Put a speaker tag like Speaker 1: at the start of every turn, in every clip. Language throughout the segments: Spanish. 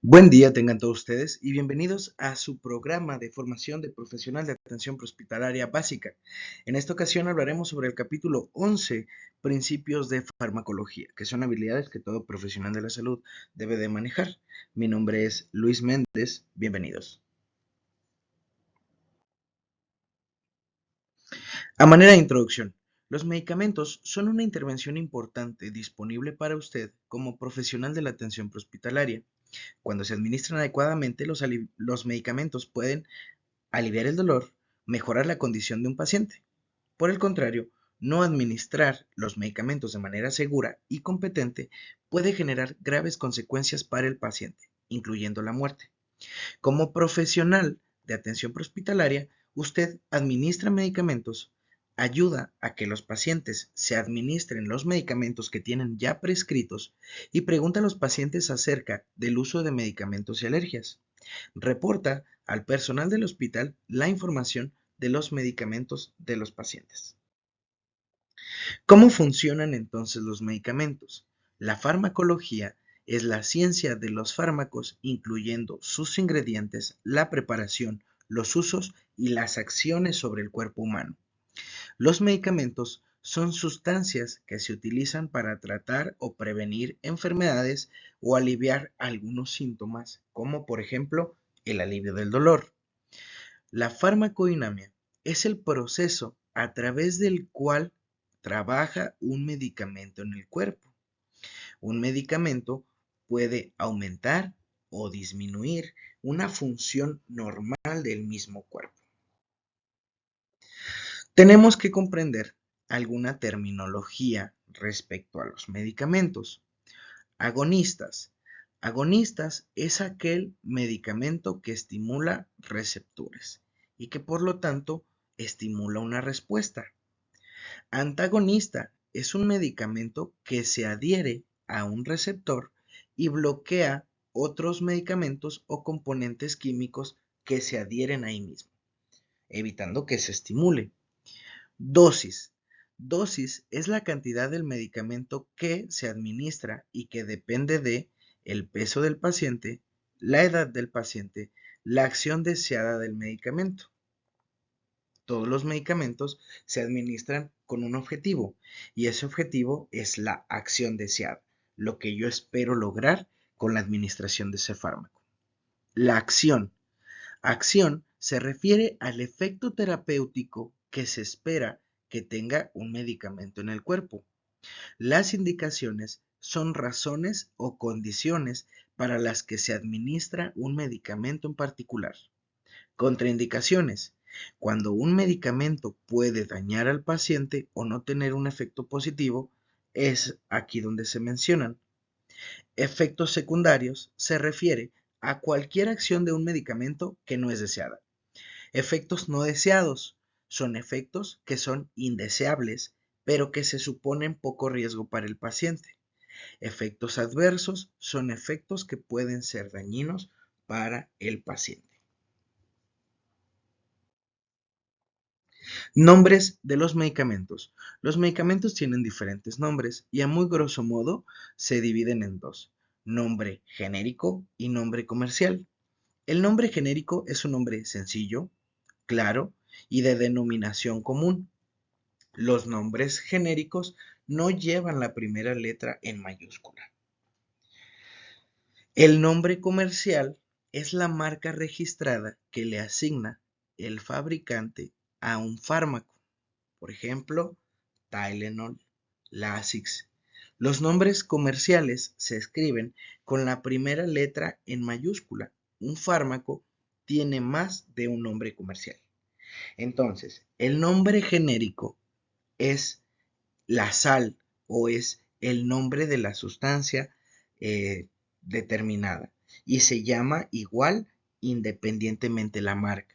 Speaker 1: Buen día tengan todos ustedes y bienvenidos a su programa de formación de profesional de atención prehospitalaria básica. En esta ocasión hablaremos sobre el capítulo 11, principios de farmacología, que son habilidades que todo profesional de la salud debe de manejar. Mi nombre es Luis Méndez, bienvenidos. A manera de introducción, los medicamentos son una intervención importante disponible para usted como profesional de la atención prehospitalaria. Cuando se administran adecuadamente, los medicamentos pueden aliviar el dolor, mejorar la condición de un paciente. Por el contrario, no administrar los medicamentos de manera segura y competente puede generar graves consecuencias para el paciente, incluyendo la muerte. Como profesional de atención prehospitalaria, usted administra medicamentos, ayuda a que los pacientes se administren los medicamentos que tienen ya prescritos y pregunta a los pacientes acerca del uso de medicamentos y alergias. Reporta al personal del hospital la información de los medicamentos de los pacientes. ¿Cómo funcionan entonces los medicamentos? La farmacología es la ciencia de los fármacos, incluyendo sus ingredientes, la preparación, los usos y las acciones sobre el cuerpo humano. Los medicamentos son sustancias que se utilizan para tratar o prevenir enfermedades o aliviar algunos síntomas, como por ejemplo el alivio del dolor. La farmacodinamia es el proceso a través del cual trabaja un medicamento en el cuerpo. Un medicamento puede aumentar o disminuir una función normal del mismo cuerpo. Tenemos que comprender alguna terminología respecto a los medicamentos. Agonistas. Agonistas es aquel medicamento que estimula receptores y que por lo tanto estimula una respuesta. Antagonista es un medicamento que se adhiere a un receptor y bloquea otros medicamentos o componentes químicos que se adhieren ahí mismo, evitando que se estimule. Dosis. Dosis es la cantidad del medicamento que se administra y que depende de el peso del paciente, la edad del paciente, la acción deseada del medicamento. Todos los medicamentos se administran con un objetivo y ese objetivo es la acción deseada, lo que yo espero lograr con la administración de ese fármaco. La acción. Acción se refiere al efecto terapéutico que se espera que tenga un medicamento en el cuerpo. Las indicaciones son razones o condiciones para las que se administra un medicamento en particular. Contraindicaciones. Cuando un medicamento puede dañar al paciente o no tener un efecto positivo, es aquí donde se mencionan. Efectos secundarios se refiere a cualquier acción de un medicamento que no es deseada. Efectos no deseados son efectos que son indeseables, pero que se suponen poco riesgo para el paciente. Efectos adversos son efectos que pueden ser dañinos para el paciente. Nombres de los medicamentos. Los medicamentos tienen diferentes nombres y a muy grosso modo se dividen en dos: nombre genérico y nombre comercial. El nombre genérico es un nombre sencillo, claro y de denominación común. Los nombres genéricos no llevan la primera letra en mayúscula. El nombre comercial es la marca registrada que le asigna el fabricante a un fármaco. Por ejemplo, Tylenol, Lasix. Los nombres comerciales se escriben con la primera letra en mayúscula. Un fármaco tiene más de un nombre comercial. Entonces, el nombre genérico es la sal o es el nombre de la sustancia determinada y se llama igual independientemente la marca.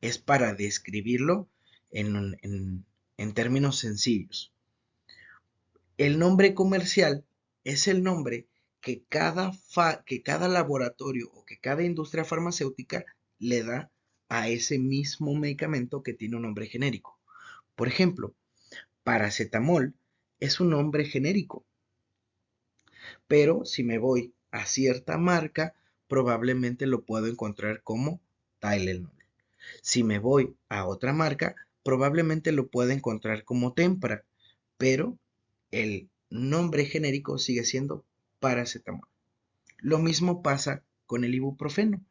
Speaker 1: Es para describirlo en términos sencillos. El nombre comercial es el nombre que cada laboratorio o que cada industria farmacéutica le da a ese mismo medicamento que tiene un nombre genérico. Por ejemplo, paracetamol es un nombre genérico, pero si me voy a cierta marca, probablemente lo puedo encontrar como Tylenol. Si me voy a otra marca, probablemente lo pueda encontrar como Tempra, pero el nombre genérico sigue siendo paracetamol. Lo mismo pasa con el ibuprofeno.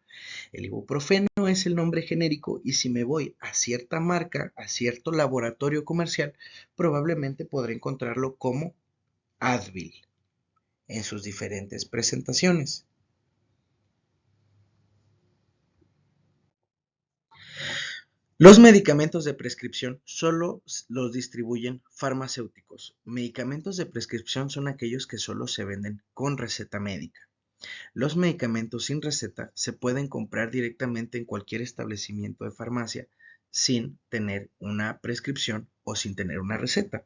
Speaker 1: El ibuprofeno es el nombre genérico y si me voy a cierta marca, a cierto laboratorio comercial, probablemente podré encontrarlo como Advil en sus diferentes presentaciones. Los medicamentos de prescripción solo los distribuyen farmacéuticos. Medicamentos de prescripción son aquellos que solo se venden con receta médica. Los medicamentos sin receta se pueden comprar directamente en cualquier establecimiento de farmacia sin tener una prescripción o sin tener una receta.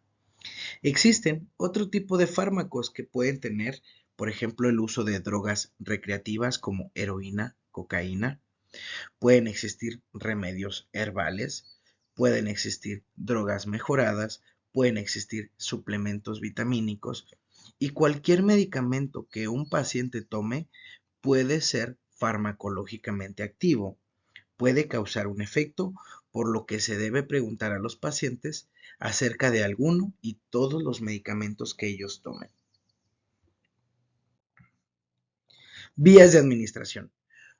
Speaker 1: Existen otro tipo de fármacos que pueden tener, por ejemplo, el uso de drogas recreativas como heroína, cocaína. Pueden existir remedios herbales, pueden existir drogas mejoradas, pueden existir suplementos vitamínicos y cualquier medicamento que un paciente tome puede ser farmacológicamente activo, puede causar un efecto, por lo que se debe preguntar a los pacientes acerca de alguno y todos los medicamentos que ellos tomen. Vías de administración.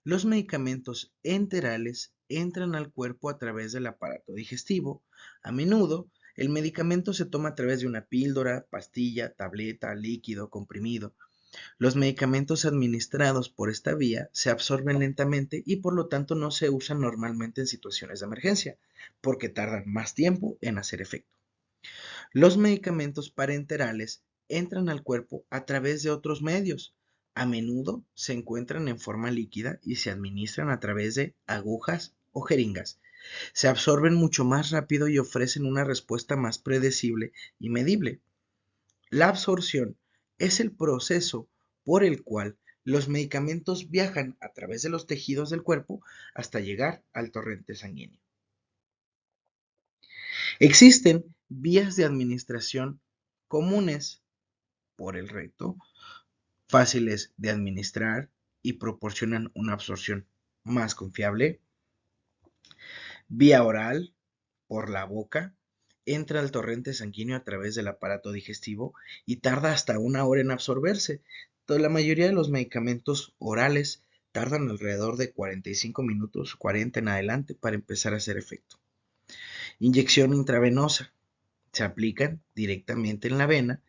Speaker 1: Los medicamentos enterales entran al cuerpo a través del aparato digestivo. A menudo, el medicamento se toma a través de una píldora, pastilla, tableta, líquido, comprimido. Los medicamentos administrados por esta vía se absorben lentamente y por lo tanto no se usan normalmente en situaciones de emergencia, porque tardan más tiempo en hacer efecto. Los medicamentos parenterales entran al cuerpo a través de otros medios. A menudo se encuentran en forma líquida y se administran a través de agujas o jeringas. Se absorben mucho más rápido y ofrecen una respuesta más predecible y medible. La absorción es el proceso por el cual los medicamentos viajan a través de los tejidos del cuerpo hasta llegar al torrente sanguíneo. Existen vías de administración comunes por el recto, fáciles de administrar y proporcionan una absorción más confiable. Vía oral, por la boca, entra al torrente sanguíneo a través del aparato digestivo y tarda hasta 1 hora en absorberse. La mayoría de los medicamentos orales tardan alrededor de 45 minutos, 40 en adelante, para empezar a hacer efecto. Inyección intravenosa. Se aplican directamente en la vena.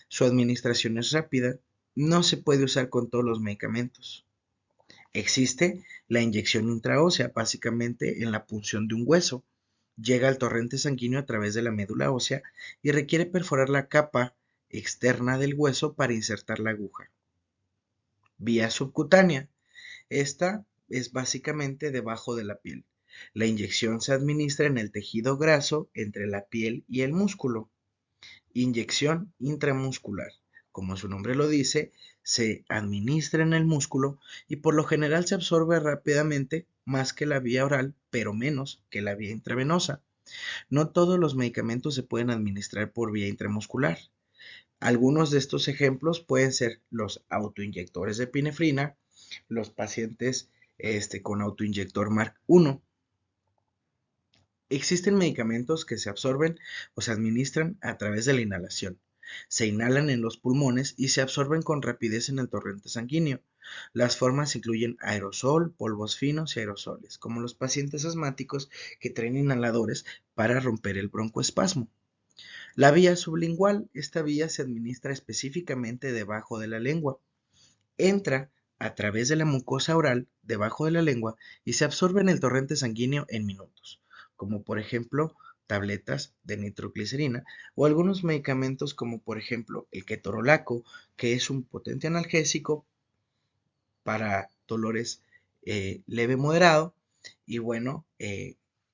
Speaker 1: Su administración es rápida. No se puede usar con todos los medicamentos. Existe la inyección intraósea, básicamente en la punción de un hueso. Llega al torrente sanguíneo a través de la médula ósea y requiere perforar la capa externa del hueso para insertar la aguja. Vía subcutánea. Esta es básicamente debajo de la piel. La inyección se administra en el tejido graso entre la piel y el músculo. Inyección intramuscular. Como su nombre lo dice, se administra en el músculo y por lo general se absorbe rápidamente, más que la vía oral, pero menos que la vía intravenosa. No todos los medicamentos se pueden administrar por vía intramuscular. Algunos de estos ejemplos pueden ser los autoinyectores de epinefrina, los pacientes con autoinyector Mark I. Existen medicamentos que se absorben o se administran a través de la inhalación. Se inhalan en los pulmones y se absorben con rapidez en el torrente sanguíneo. Las formas incluyen aerosol, polvos finos y aerosoles, como los pacientes asmáticos que traen inhaladores para romper el broncoespasmo. La vía sublingual, esta vía se administra específicamente debajo de la lengua. Entra a través de la mucosa oral debajo de la lengua y se absorbe en el torrente sanguíneo en minutos, como por ejemplo tabletas de nitroglicerina o algunos medicamentos como por ejemplo el ketorolaco, que es un potente analgésico para dolores leve moderado y bueno,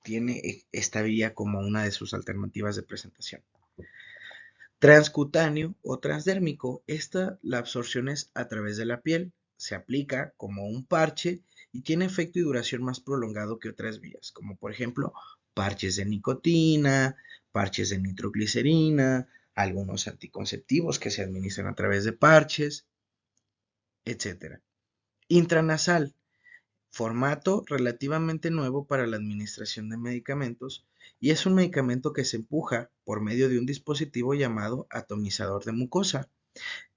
Speaker 1: tiene esta vía como una de sus alternativas de presentación. Transcutáneo o transdérmico, la absorción es a través de la piel, se aplica como un parche y tiene efecto y duración más prolongado que otras vías, como por ejemplo parches de nicotina, parches de nitroglicerina, algunos anticonceptivos que se administran a través de parches, etc. Intranasal, formato relativamente nuevo para la administración de medicamentos y es un medicamento que se empuja por medio de un dispositivo llamado atomizador de mucosa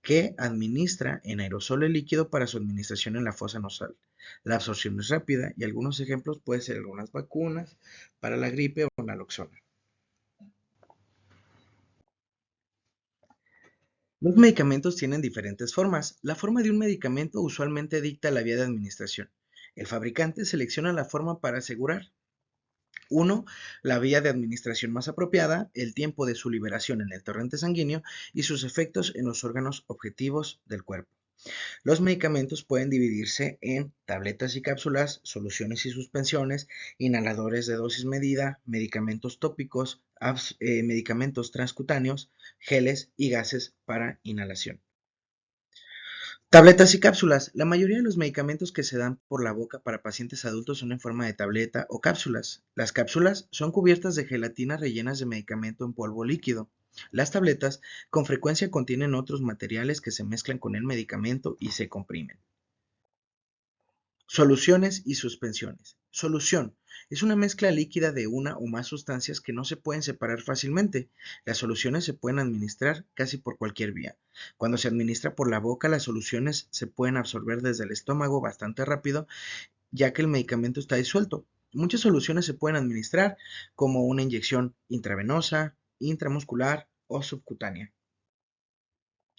Speaker 1: que administra en aerosol el líquido para su administración en la fosa nasal. La absorción es rápida y algunos ejemplos pueden ser algunas vacunas para la gripe o naloxona. Los medicamentos tienen diferentes formas. La forma de un medicamento usualmente dicta la vía de administración. El fabricante selecciona la forma para asegurar: uno, la vía de administración más apropiada, el tiempo de su liberación en el torrente sanguíneo y sus efectos en los órganos objetivos del cuerpo. Los medicamentos pueden dividirse en tabletas y cápsulas, soluciones y suspensiones, inhaladores de dosis medida, medicamentos tópicos, medicamentos transcutáneos, geles y gases para inhalación. Tabletas y cápsulas. La mayoría de los medicamentos que se dan por la boca para pacientes adultos son en forma de tableta o cápsulas. Las cápsulas son cubiertas de gelatina rellenas de medicamento en polvo líquido. Las tabletas con frecuencia contienen otros materiales que se mezclan con el medicamento y se comprimen. Soluciones y suspensiones. Solución. Es una mezcla líquida de una o más sustancias que no se pueden separar fácilmente. Las soluciones se pueden administrar casi por cualquier vía. Cuando se administra por la boca, las soluciones se pueden absorber desde el estómago bastante rápido, ya que el medicamento está disuelto. Muchas soluciones se pueden administrar como una inyección intravenosa, intramuscular o subcutánea.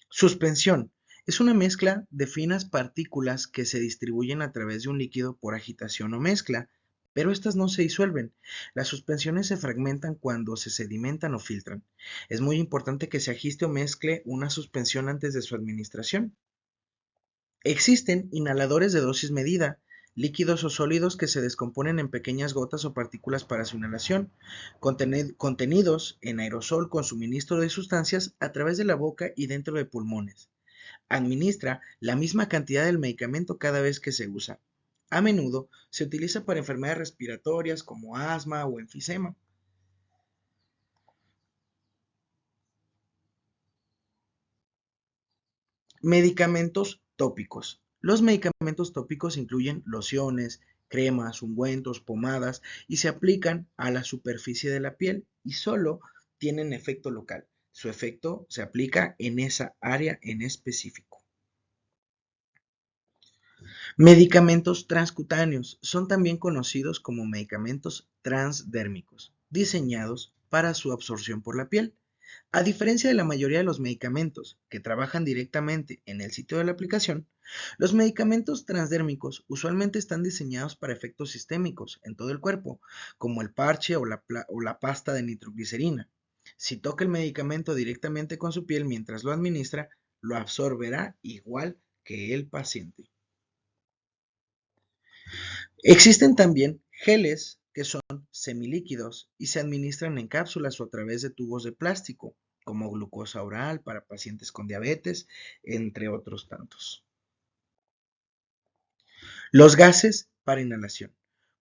Speaker 1: Suspensión. Es una mezcla de finas partículas que se distribuyen a través de un líquido por agitación o mezcla, pero estas no se disuelven. Las suspensiones se fragmentan cuando se sedimentan o filtran. Es muy importante que se agite o mezcle una suspensión antes de su administración. Existen inhaladores de dosis medida, líquidos o sólidos que se descomponen en pequeñas gotas o partículas para su inhalación, contenidos en aerosol con suministro de sustancias a través de la boca y dentro de pulmones. Administra la misma cantidad del medicamento cada vez que se usa. A menudo se utiliza para enfermedades respiratorias como asma o enfisema. Medicamentos tópicos. Los medicamentos tópicos incluyen lociones, cremas, ungüentos, pomadas y se aplican a la superficie de la piel y solo tienen efecto local. Su efecto se aplica en esa área en específico. Medicamentos transcutáneos son también conocidos como medicamentos transdérmicos, diseñados para su absorción por la piel. A diferencia de la mayoría de los medicamentos que trabajan directamente en el sitio de la aplicación, los medicamentos transdérmicos usualmente están diseñados para efectos sistémicos en todo el cuerpo, como el parche o la pasta de nitroglicerina. Si toca el medicamento directamente con su piel mientras lo administra, lo absorberá igual que el paciente. Existen también geles que son semilíquidos y se administran en cápsulas o a través de tubos de plástico, como glucosa oral para pacientes con diabetes, entre otros tantos. Los gases para inhalación.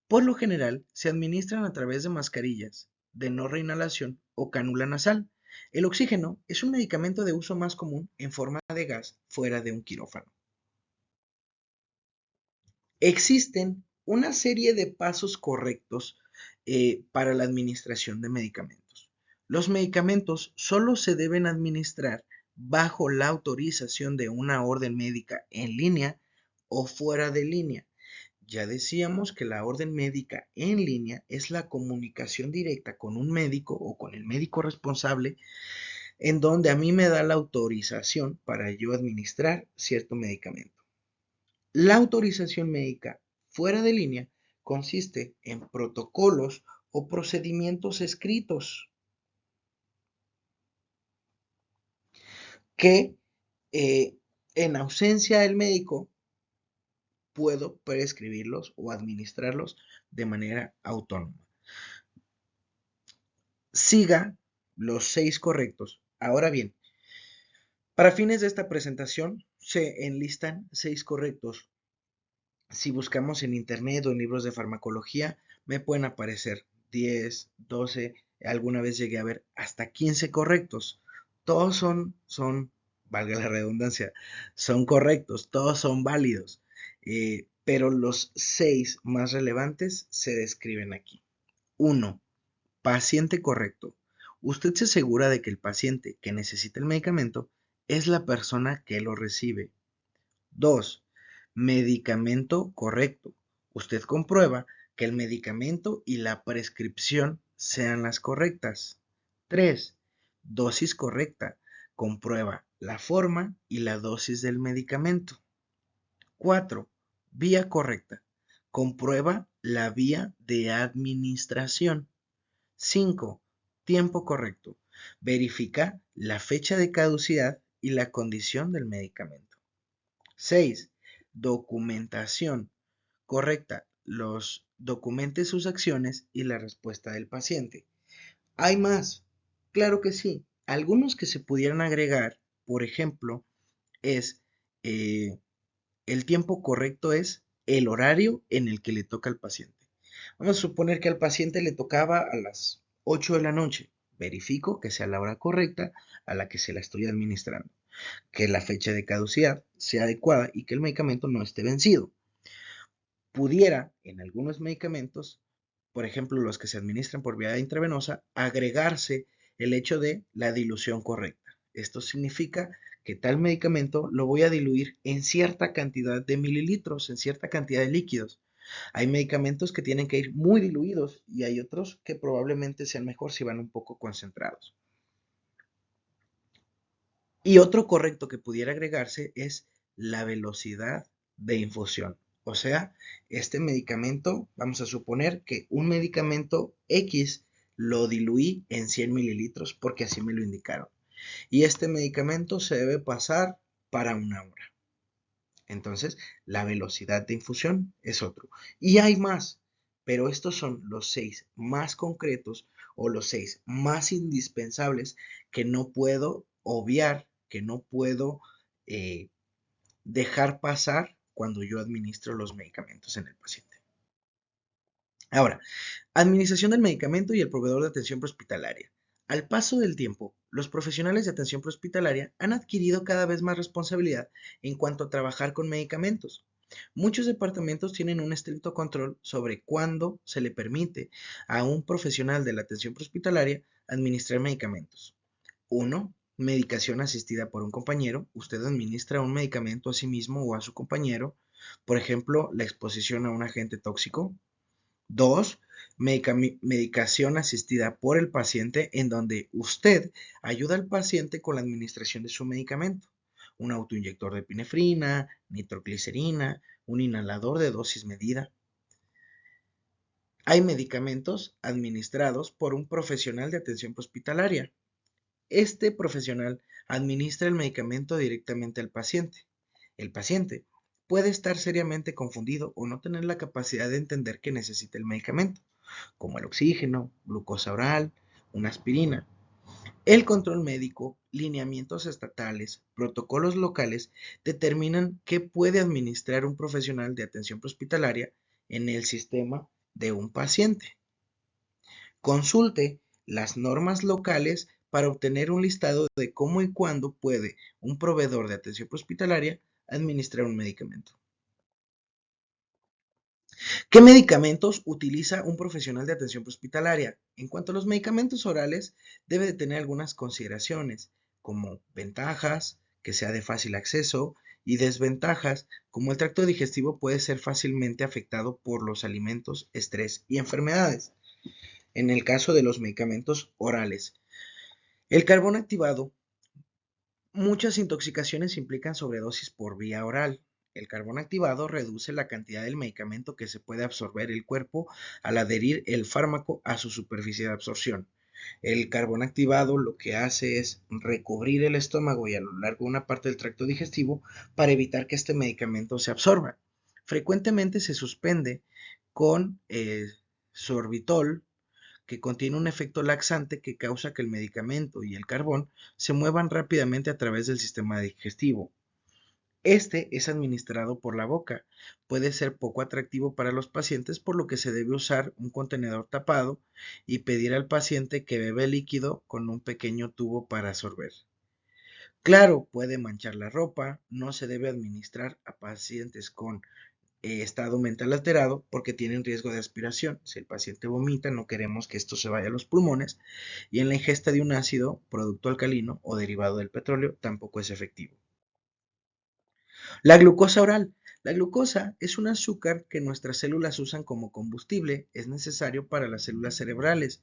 Speaker 1: Por lo general, se administran a través de mascarillas de no reinhalación o cánula nasal. El oxígeno es un medicamento de uso más común en forma de gas fuera de un quirófano. Existen una serie de pasos correctos para la administración de medicamentos. Los medicamentos solo se deben administrar bajo la autorización de una orden médica en línea o fuera de línea. Ya decíamos que la orden médica en línea es la comunicación directa con un médico o con el médico responsable en donde a mí me da la autorización para yo administrar cierto medicamento. La autorización médica fuera de línea consiste en protocolos o procedimientos escritos que en ausencia del médico puedo prescribirlos o administrarlos de manera autónoma. Siga los 6 correctos. Ahora bien, para fines de esta presentación se enlistan 6 correctos. Si buscamos en internet o en libros de farmacología, me pueden aparecer 10, 12, alguna vez llegué a ver hasta 15 correctos. Todos son valga la redundancia, son correctos, todos son válidos, pero los 6 más relevantes se describen aquí. 1. Paciente correcto. Usted se asegura de que el paciente que necesita el medicamento es la persona que lo recibe. 2. Medicamento correcto. Usted comprueba que el medicamento y la prescripción sean las correctas. 3. Dosis correcta. Comprueba la forma y la dosis del medicamento. 4. Vía correcta. Comprueba la vía de administración. 5. Tiempo correcto. Verifica la fecha de caducidad y la condición del medicamento. 6. Documentación correcta. Los documente sus acciones y la respuesta del paciente. ¿Hay más? Claro que sí. Algunos que se pudieran agregar, por ejemplo, es el tiempo correcto es el horario en el que le toca al paciente. Vamos a suponer que al paciente le tocaba a las 8 de la noche. Verifico que sea la hora correcta a la que se la estoy administrando, que la fecha de caducidad sea adecuada y que el medicamento no esté vencido. Pudiera, en algunos medicamentos, por ejemplo los que se administran por vía intravenosa, agregarse el hecho de la dilución correcta. Esto significa que tal medicamento lo voy a diluir en cierta cantidad de mililitros, en cierta cantidad de líquidos. Hay medicamentos que tienen que ir muy diluidos y hay otros que probablemente sean mejor si van un poco concentrados. Y otro correcto que pudiera agregarse es la velocidad de infusión. O sea, este medicamento, vamos a suponer que un medicamento X lo diluí en 100 mililitros porque así me lo indicaron. Y este medicamento se debe pasar para una hora. Entonces, la velocidad de infusión es otro. Y hay más, pero estos son los 6 más concretos o los 6 más indispensables que no puedo obviar, que no puedo eh, dejar pasar cuando yo administro los medicamentos en el paciente. Ahora, administración del medicamento y el proveedor de atención prehospitalaria. Al paso del tiempo, los profesionales de atención prehospitalaria han adquirido cada vez más responsabilidad en cuanto a trabajar con medicamentos. Muchos departamentos tienen un estricto control sobre cuándo se le permite a un profesional de la atención prehospitalaria administrar medicamentos. 1. Medicación asistida por un compañero. Usted administra un medicamento a sí mismo o a su compañero. Por ejemplo, la exposición a un agente tóxico. 2. Medicación asistida por el paciente en donde usted ayuda al paciente con la administración de su medicamento. Un autoinyector de epinefrina, nitroglicerina, un inhalador de dosis medida. Hay medicamentos administrados por un profesional de atención hospitalaria. Este profesional administra el medicamento directamente al paciente. El paciente puede estar seriamente confundido o no tener la capacidad de entender que necesita el medicamento, como el oxígeno, glucosa oral, una aspirina. El control médico, lineamientos estatales, protocolos locales determinan qué puede administrar un profesional de atención prehospitalaria en el sistema de un paciente. Consulte las normas locales para obtener un listado de cómo y cuándo puede un proveedor de atención prehospitalaria administrar un medicamento. ¿Qué medicamentos utiliza un profesional de atención prehospitalaria? En cuanto a los medicamentos orales, debe de tener algunas consideraciones, como ventajas, que sea de fácil acceso, y desventajas, como el tracto digestivo puede ser fácilmente afectado por los alimentos, estrés y enfermedades. En el caso de los medicamentos orales, el carbón activado, muchas intoxicaciones implican sobredosis por vía oral. El carbón activado reduce la cantidad del medicamento que se puede absorber el cuerpo al adherir el fármaco a su superficie de absorción. El carbón activado lo que hace es recubrir el estómago y a lo largo de una parte del tracto digestivo para evitar que este medicamento se absorba. Frecuentemente se suspende con sorbitol, que contiene un efecto laxante que causa que el medicamento y el carbón se muevan rápidamente a través del sistema digestivo. Este es administrado por la boca. Puede ser poco atractivo para los pacientes, por lo que se debe usar un contenedor tapado y pedir al paciente que beba el líquido con un pequeño tubo para absorber. Claro, puede manchar la ropa, no se debe administrar a pacientes con estado mental alterado porque tienen riesgo de aspiración. Si el paciente vomita, no queremos que esto se vaya a los pulmones y en la ingesta de un ácido, producto alcalino o derivado del petróleo tampoco es efectivo. La glucosa oral. La glucosa es un azúcar que nuestras células usan como combustible, es necesario para las células cerebrales.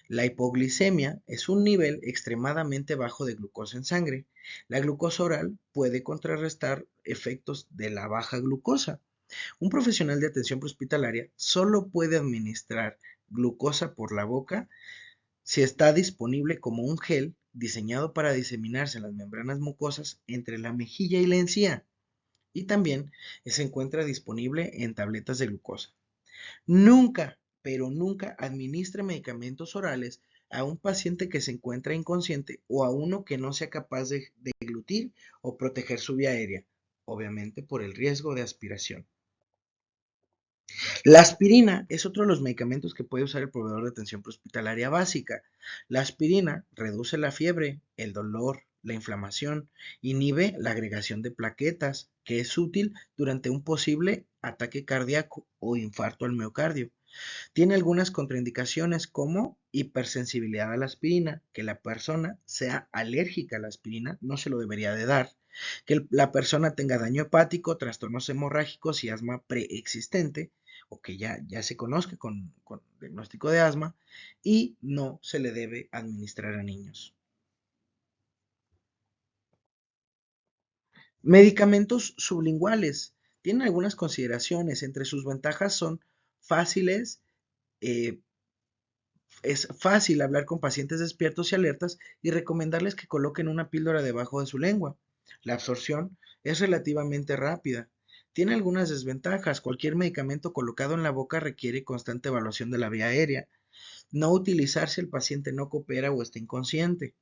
Speaker 1: La hipoglicemia es un nivel extremadamente bajo de glucosa en sangre. La glucosa oral puede contrarrestar efectos de la baja glucosa. Un profesional de atención prehospitalaria solo puede administrar glucosa por la boca si está disponible como un gel diseñado para diseminarse en las membranas mucosas entre la mejilla y la encía. Y también se encuentra disponible en tabletas de glucosa. Nunca, pero nunca administre medicamentos orales a un paciente que se encuentra inconsciente o a uno que no sea capaz de deglutir o proteger su vía aérea, obviamente por el riesgo de aspiración. La aspirina es otro de los medicamentos que puede usar el proveedor de atención prehospitalaria básica. La aspirina reduce la fiebre, el dolor, la inflamación, inhibe la agregación de plaquetas, que es útil durante un posible ataque cardíaco o infarto al miocardio. Tiene algunas contraindicaciones como hipersensibilidad a la aspirina, que la persona sea alérgica a la aspirina, no se lo debería de dar, que la persona tenga daño hepático, trastornos hemorrágicos y asma preexistente, o que ya se conozca con diagnóstico de asma, y no se le debe administrar a niños. Medicamentos sublinguales. Tienen algunas consideraciones. Entre sus ventajas son fáciles, eh, es fácil hablar con pacientes despiertos y alertas y recomendarles que coloquen una píldora debajo de su lengua. La absorción es relativamente rápida. Tiene algunas desventajas. Cualquier medicamento colocado en la boca requiere constante evaluación de la vía aérea. No utilizar si el paciente no coopera o está inconsciente.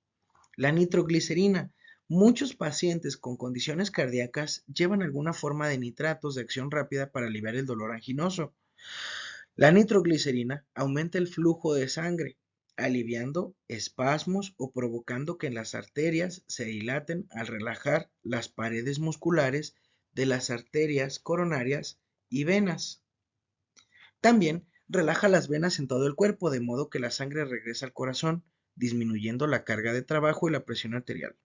Speaker 1: La nitroglicerina. Muchos pacientes con condiciones cardíacas llevan alguna forma de nitratos de acción rápida para aliviar el dolor anginoso. La nitroglicerina aumenta el flujo de sangre, aliviando espasmos o provocando que las arterias se dilaten al relajar las paredes musculares de las arterias coronarias y venas. También relaja las venas en todo el cuerpo, de modo que la sangre regresa al corazón, disminuyendo la carga de trabajo y la presión arterial.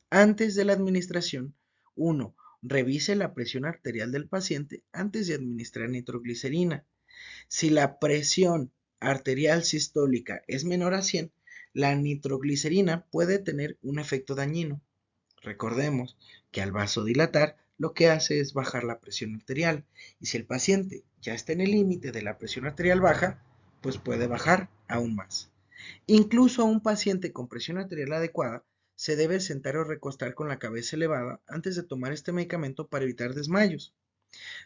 Speaker 1: Antes de la administración, uno, revise la presión arterial del paciente antes de administrar nitroglicerina. Si la presión arterial sistólica es menor a 100, la nitroglicerina puede tener un efecto dañino. Recordemos que al vasodilatar lo que hace es bajar la presión arterial y si el paciente ya está en el límite de la presión arterial baja, pues puede bajar aún más. Incluso a un paciente con presión arterial adecuada se debe sentar o recostar con la cabeza elevada antes de tomar este medicamento para evitar desmayos.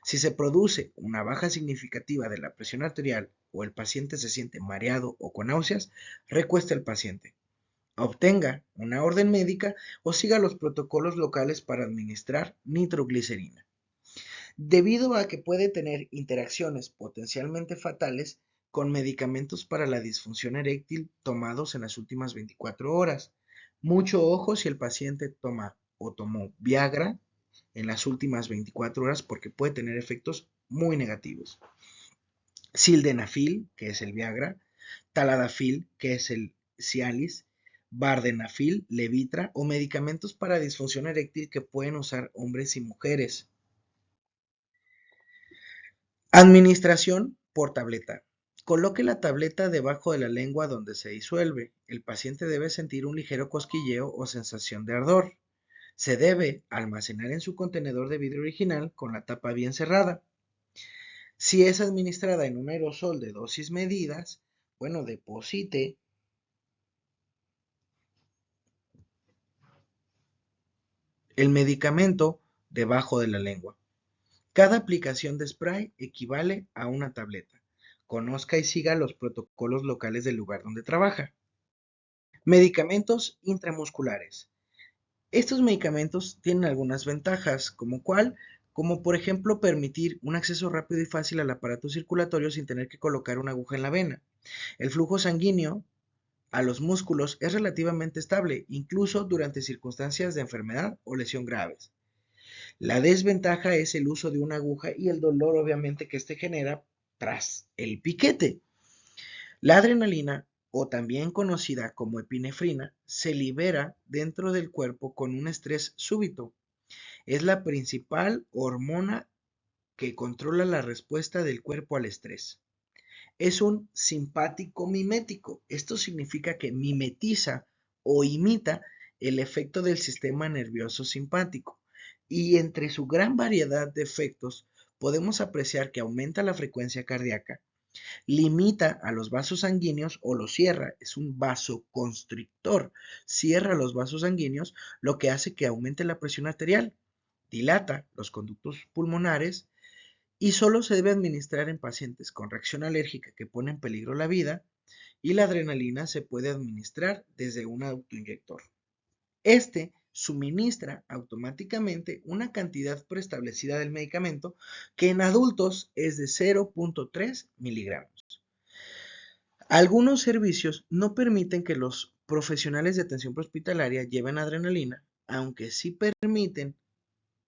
Speaker 1: Si se produce una baja significativa de la presión arterial o el paciente se siente mareado o con náuseas, recueste al paciente. Obtenga una orden médica o siga los protocolos locales para administrar nitroglicerina. Debido a que puede tener interacciones potencialmente fatales con medicamentos para la disfunción eréctil tomados en las últimas 24 horas. Mucho ojo si el paciente toma o tomó Viagra en las últimas 24 horas porque puede tener efectos muy negativos. Sildenafil, que es el Viagra, Taladafil, que es el Cialis, Vardenafil, Levitra o medicamentos para disfunción eréctil que pueden usar hombres y mujeres. Administración por tableta. Coloque la tableta debajo de la lengua donde se disuelve. El paciente debe sentir un ligero cosquilleo o sensación de ardor. Se debe almacenar en su contenedor de vidrio original con la tapa bien cerrada. Si es administrada en un aerosol de dosis medidas, bueno, deposite el medicamento debajo de la lengua. Cada aplicación de spray equivale a una tableta. Conozca y siga los protocolos locales del lugar donde trabaja. Medicamentos intramusculares. Estos medicamentos tienen algunas ventajas, como por ejemplo permitir un acceso rápido y fácil al aparato circulatorio sin tener que colocar una aguja en la vena. El flujo sanguíneo a los músculos es relativamente estable, incluso durante circunstancias de enfermedad o lesión graves. La desventaja es el uso de una aguja y el dolor obviamente que este genera tras el piquete. La adrenalina, o también conocida como epinefrina, se libera dentro del cuerpo con un estrés súbito. Es la principal hormona que controla la respuesta del cuerpo al estrés. Es un simpático mimético. Esto significa que mimetiza o imita el efecto del sistema nervioso simpático. Y entre su gran variedad de efectos, podemos apreciar que aumenta la frecuencia cardíaca, limita a los vasos sanguíneos o los cierra, es un vasoconstrictor, cierra los vasos sanguíneos, lo que hace que aumente la presión arterial, dilata los conductos pulmonares y solo se debe administrar en pacientes con reacción alérgica que pone en peligro la vida, y la adrenalina se puede administrar desde un autoinyector. Este suministra automáticamente una cantidad preestablecida del medicamento que en adultos es de 0.3 miligramos. Algunos servicios no permiten que los profesionales de atención prehospitalaria lleven adrenalina, aunque sí permiten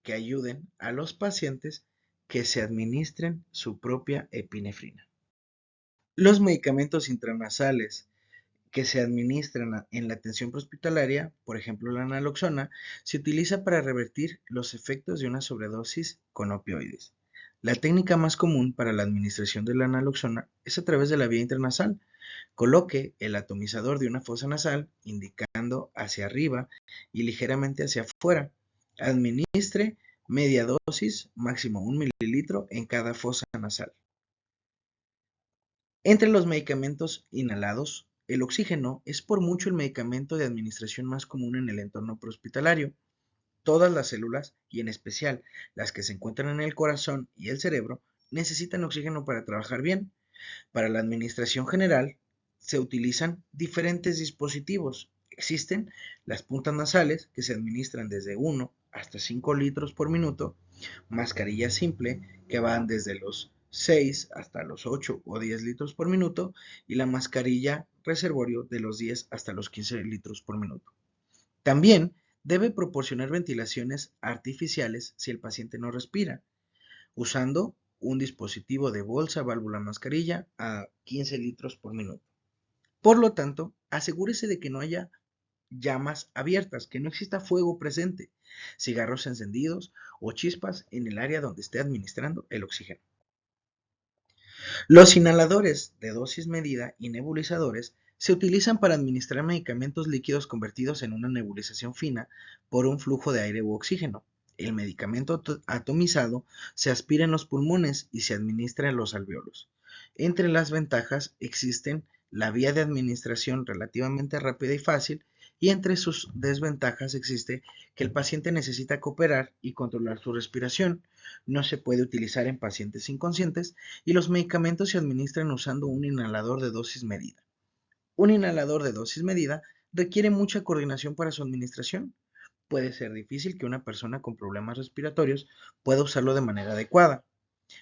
Speaker 1: que ayuden a los pacientes que se administren su propia epinefrina. Los medicamentos intranasales que se administran en la atención prehospitalaria, por ejemplo la naloxona, se utiliza para revertir los efectos de una sobredosis con opioides. La técnica más común para la administración de la naloxona es a través de la vía intranasal. Coloque el atomizador de una fosa nasal indicando hacia arriba y ligeramente hacia afuera. Administre media dosis, máximo 1 mililitro en cada fosa nasal. Entre los medicamentos inhalados, el oxígeno es por mucho el medicamento de administración más común en el entorno prehospitalario. Todas las células, y en especial las que se encuentran en el corazón y el cerebro, necesitan oxígeno para trabajar bien. Para la administración general, se utilizan diferentes dispositivos. Existen las puntas nasales, que se administran desde 1 hasta 5 litros por minuto, mascarilla simple, que van desde los 6 hasta los 8 o 10 litros por minuto, y la mascarilla reservorio de los 10 hasta los 15 litros por minuto. También debe proporcionar ventilaciones artificiales si el paciente no respira, usando un dispositivo de bolsa válvula mascarilla a 15 litros por minuto. Por lo tanto, asegúrese de que no haya llamas abiertas, que no exista fuego presente, cigarros encendidos o chispas en el área donde esté administrando el oxígeno. Los inhaladores de dosis medida y nebulizadores se utilizan para administrar medicamentos líquidos convertidos en una nebulización fina por un flujo de aire u oxígeno. El medicamento atomizado se aspira en los pulmones y se administra en los alvéolos. Entre las ventajas existen la vía de administración relativamente rápida y fácil, y entre sus desventajas existe que el paciente necesita cooperar y controlar su respiración, no se puede utilizar en pacientes inconscientes y los medicamentos se administran usando un inhalador de dosis medida. Un inhalador de dosis medida requiere mucha coordinación para su administración. Puede ser difícil que una persona con problemas respiratorios pueda usarlo de manera adecuada.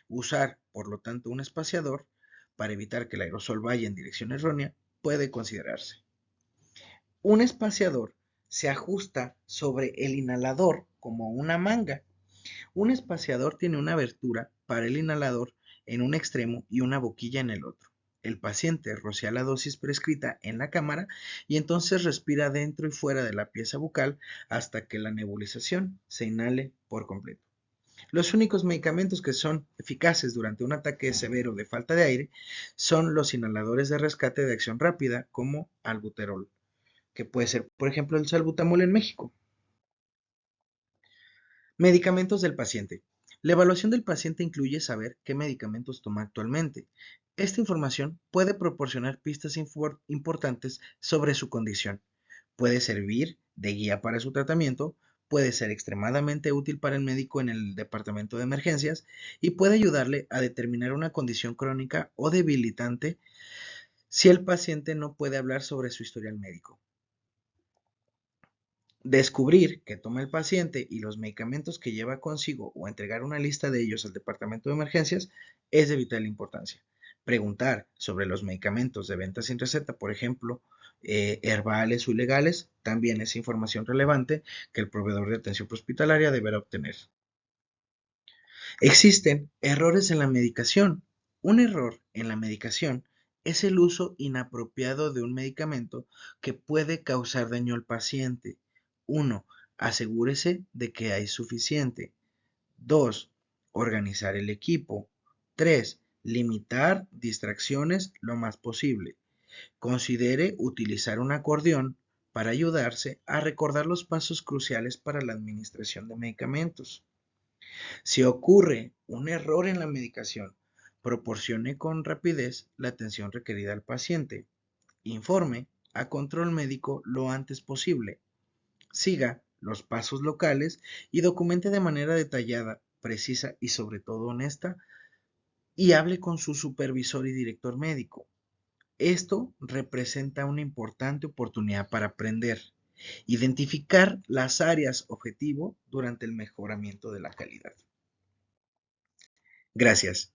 Speaker 1: Usar, por lo tanto, un espaciador para evitar que el aerosol vaya en dirección errónea puede considerarse. Un espaciador se ajusta sobre el inhalador como una manga. Un espaciador tiene una abertura para el inhalador en un extremo y una boquilla en el otro. El paciente rocea la dosis prescrita en la cámara y entonces respira dentro y fuera de la pieza bucal hasta que la nebulización se inhale por completo. Los únicos medicamentos que son eficaces durante un ataque severo de falta de aire son los inhaladores de rescate de acción rápida como albuterol, que puede ser, por ejemplo, el salbutamol en México. Medicamentos del paciente. La evaluación del paciente incluye saber qué medicamentos toma actualmente. Esta información puede proporcionar pistas importantes sobre su condición. Puede servir de guía para su tratamiento, puede ser extremadamente útil para el médico en el departamento de emergencias y puede ayudarle a determinar una condición crónica o debilitante si el paciente no puede hablar sobre su historial médico. Descubrir qué toma el paciente y los medicamentos que lleva consigo o entregar una lista de ellos al departamento de emergencias es de vital importancia. Preguntar sobre los medicamentos de venta sin receta, por ejemplo, herbales o ilegales, también es información relevante que el proveedor de atención prehospitalaria deberá obtener. Existen errores en la medicación. Un error en la medicación es el uso inapropiado de un medicamento que puede causar daño al paciente. 1. Asegúrese de que hay suficiente. 2. Organizar el equipo. 3. Limitar distracciones lo más posible. Considere utilizar un acordeón para ayudarse a recordar los pasos cruciales para la administración de medicamentos. Si ocurre un error en la medicación, proporcione con rapidez la atención requerida al paciente. Informe a control médico lo antes posible. Siga los pasos locales y documente de manera detallada, precisa y sobre todo honesta y hable con su supervisor y director médico. Esto representa una importante oportunidad para aprender, identificar las áreas objetivo durante el mejoramiento de la calidad. Gracias.